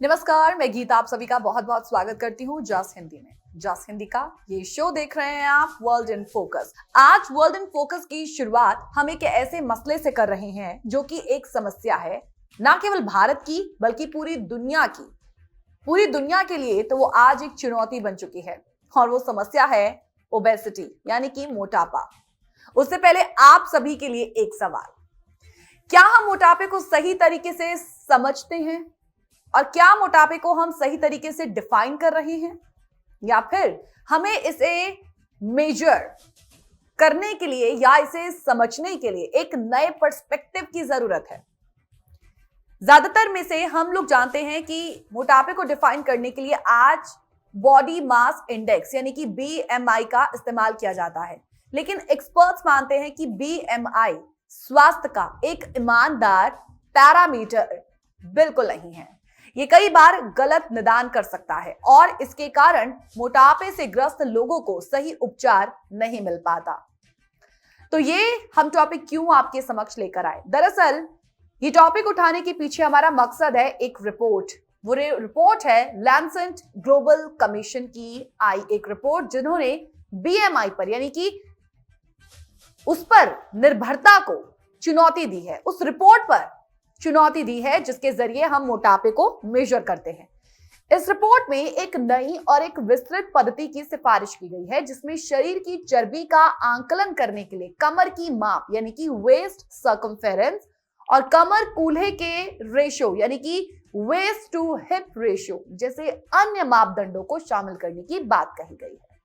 नमस्कार, मैं गीता आप सभी का बहुत बहुत स्वागत करती हूँ जस हिंदी में। जस हिंदी का ये शो देख रहे हैं आप वर्ल्ड इन फोकस। आज वर्ल्ड इन फोकस की शुरुआत हम एक ऐसे मसले से कर रहे हैं जो कि एक समस्या है, ना केवल भारत की बल्कि पूरी दुनिया की। पूरी दुनिया के लिए तो वो आज एक चुनौती बन चुकी है और वो समस्या है ओबेसिटी यानी कि मोटापा। उससे पहले आप सभी के लिए एक सवाल, क्या हम मोटापे को सही तरीके से समझते हैं और क्या मोटापे को हम सही तरीके से डिफाइन कर रहे हैं, या फिर हमें इसे मेजर करने के लिए या इसे समझने के लिए एक नए पर्सपेक्टिव की जरूरत है। ज्यादातर में से हम लोग जानते हैं कि मोटापे को डिफाइन करने के लिए आज बॉडी मास इंडेक्स यानी कि बीएमआई का इस्तेमाल किया जाता है, लेकिन एक्सपर्ट्स मानते हैं कि बीएमआई स्वास्थ्य का एक ईमानदार पैरामीटर बिल्कुल नहीं है। ये कई बार गलत निदान कर सकता है और इसके कारण मोटापे से ग्रस्त लोगों को सही उपचार नहीं मिल पाता। तो ये हम टॉपिक क्यों आपके समक्ष लेकर आए? दरअसल ये टॉपिक उठाने के पीछे हमारा मकसद है एक रिपोर्ट। वो रिपोर्ट है लैंसेट ग्लोबल कमीशन की आई एक रिपोर्ट, जिन्होंने बीएमआई पर यानी कि उस पर निर्भरता को चुनौती दी है, उस रिपोर्ट पर चुनौती दी है जिसके जरिए हम मोटापे को मेजर करते हैं। इस रिपोर्ट में एक नई और एक विस्तृत पद्धति की सिफारिश की गई है, जिसमें शरीर की चर्बी का आंकलन करने के लिए कमर की माप यानी कि वेस्ट सर्कमफेरेंस और कमर कूल्हे के रेशो यानी कि वेस्ट टू हिप रेशो जैसे अन्य मापदंडों को शामिल करने की बात कही गई है।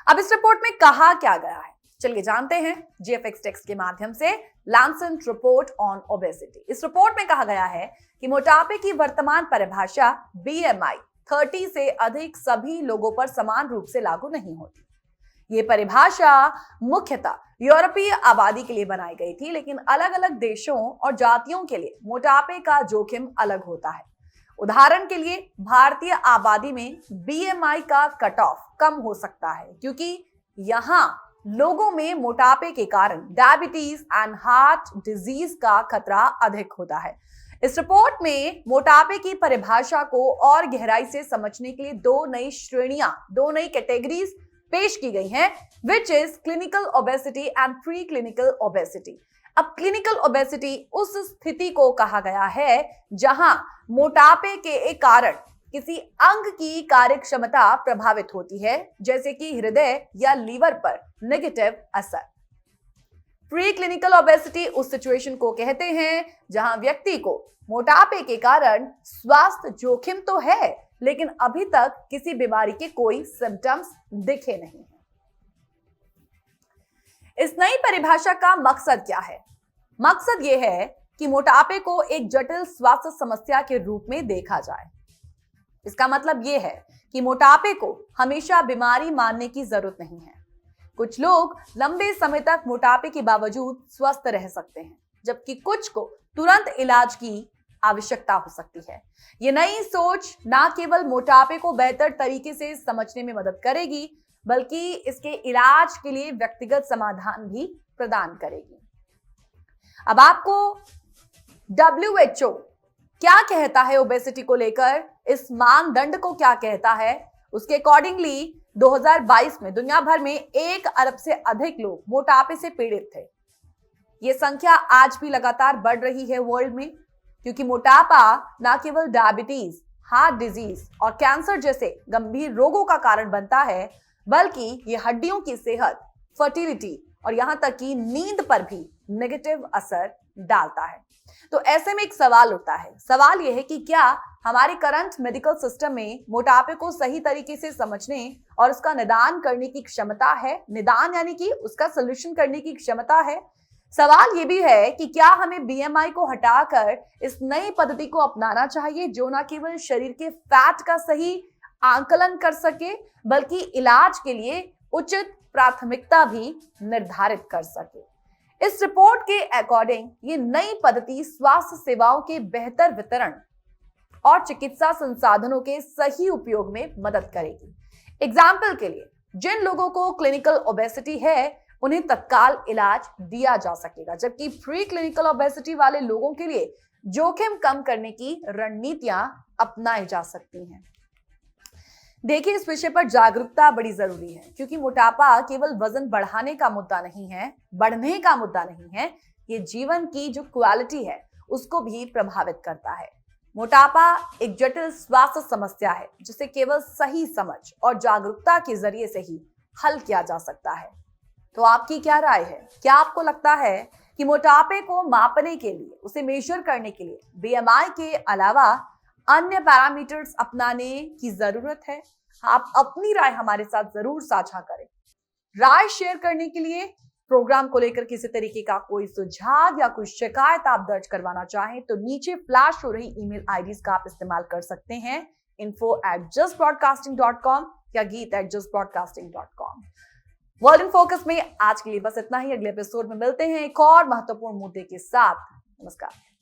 अब इस रिपोर्ट में कहा क्या गया है, चलिए जानते हैं जीएफएक्स टेक्स्ट के माध्यम से। Lancet report on obesity. इस रिपोर्ट में कहा गया है कि मोटापे की वर्तमान परिभाषा बीएमआई 30 से अधिक सभी लोगों पर समान रूप से लागू नहीं होती। ये परिभाषा मुख्यतः यूरोपीय आबादी के लिए बनाई गई थी, लेकिन अलग अलग देशों और जातियों के लिए मोटापे का जोखिम अलग होता है। उदाहरण के लिए भारतीय आबादी में बीएमआई का कट ऑफ कम हो सकता है, क्योंकि यहां लोगों में मोटापे के कारण डायबिटीज एंड हार्ट डिजीज का खतरा अधिक होता है। इस रिपोर्ट में मोटापे की परिभाषा को और गहराई से समझने के लिए दो नई कैटेगरीज पेश की गई हैं, which is clinical obesity and pre clinical obesity. अब क्लिनिकल ओबेसिटी उस स्थिति को कहा गया है जहां मोटापे के कारण किसी अंग की कार्य क्षमता प्रभावित होती है, जैसे कि हृदय या लीवर पर नेगेटिव असर। प्री क्लिनिकल ओबेसिटी उस सिचुएशन को कहते हैं जहां व्यक्ति को मोटापे के कारण स्वास्थ्य जोखिम तो है, लेकिन अभी तक किसी बीमारी के कोई सिम्टम्स दिखे नहीं हैं। इस नई परिभाषा का मकसद क्या है? मकसद यह है कि मोटापे को एक जटिल स्वास्थ्य समस्या के रूप में देखा जाए। इसका मतलब यह है कि मोटापे को हमेशा बीमारी मानने की जरूरत नहीं है। कुछ लोग लंबे समय तक मोटापे के बावजूद स्वस्थ रह सकते हैं, जबकि कुछ को तुरंत इलाज की आवश्यकता हो सकती है। ये नई सोच न केवल मोटापे को बेहतर तरीके से समझने में मदद करेगी, बल्कि इसके इलाज के लिए व्यक्तिगत समाधान भी प्रदान करेगी। अब आपको WHO क्या कहता है ओबेसिटी को लेकर, इस मानदंड को क्या कहता है, उसके अकॉर्डिंगली 2022 में दुनिया भर में 1 अरब से अधिक लोग मोटापे से पीड़ित थे। यह संख्या आज भी लगातार बढ़ रही है वर्ल्ड में, क्योंकि मोटापा न केवल डायबिटीज, हार्ट डिजीज और कैंसर जैसे गंभीर रोगों का कारण बनता है, बल्कि ये हड्डियों की सेहत, फर्टिलिटी और यहां तक कि नींद पर भी नेगेटिव असर डालता है। तो ऐसे में एक सवाल उठता है, सवाल यह है कि क्या हमारे करंट मेडिकल सिस्टम में मोटापे को सही तरीके से समझने और उसका निदान करने की क्षमता है? निदान यानी कि उसका सॉल्यूशन करने की क्षमता है। सवाल यह भी है कि क्या हमें बीएमआई को हटाकर इस नई पद्धति को अपनाना चाहिए, जो न केवल शरीर के फैट का सही आंकलन कर सके, बल्कि इलाज के लिए उचित प्राथमिकता भी निर्धारित कर सके। इस रिपोर्ट के अकॉर्डिंग ये नई पद्धति स्वास्थ्य सेवाओं के बेहतर वितरण और चिकित्सा संसाधनों के सही उपयोग में मदद करेगी। एग्जाम्पल के लिए, जिन लोगों को क्लिनिकल ओबेसिटी है उन्हें तत्काल इलाज दिया जा सकेगा, जबकि प्री क्लिनिकल ओबेसिटी वाले लोगों के लिए जोखिम कम करने की रणनीतियां अपनाई जा सकती हैं। देखिए, इस विषय पर जागरूकता बड़ी जरूरी है, क्योंकि मोटापा केवल वजन बढ़ाने का मुद्दा नहीं है, बढ़ने का मुद्दा नहीं है। ये जीवन की जो क्वालिटी है उसको भी प्रभावित करता है। मोटापा एक जटिल स्वास्थ्य समस्या है जिसे केवल सही समझ और जागरूकता के जरिए से ही हल किया जा सकता है। तो आपकी क्या राय है? क्या आपको लगता है कि मोटापे को मापने के लिए, उसे मेजर करने के लिए बीएमआई के अलावा अन्य पैरामीटर्स अपनाने की जरूरत है? आप अपनी राय हमारे साथ जरूर साझा करें। राय शेयर करने के लिए, प्रोग्राम को लेकर किसी तरीके का कोई सुझाव या कोई शिकायत आप दर्ज करवाना चाहें तो नीचे फ्लैश हो रही ईमेल आईडीज का आप इस्तेमाल कर सकते हैं। info@justbroadcasting.com या geet@justbroadcasting.com। वर्ल्ड इन फोकस में आज के लिए बस इतना ही। अगले एपिसोड में मिलते हैं एक और महत्वपूर्ण मुद्दे के साथ। नमस्कार।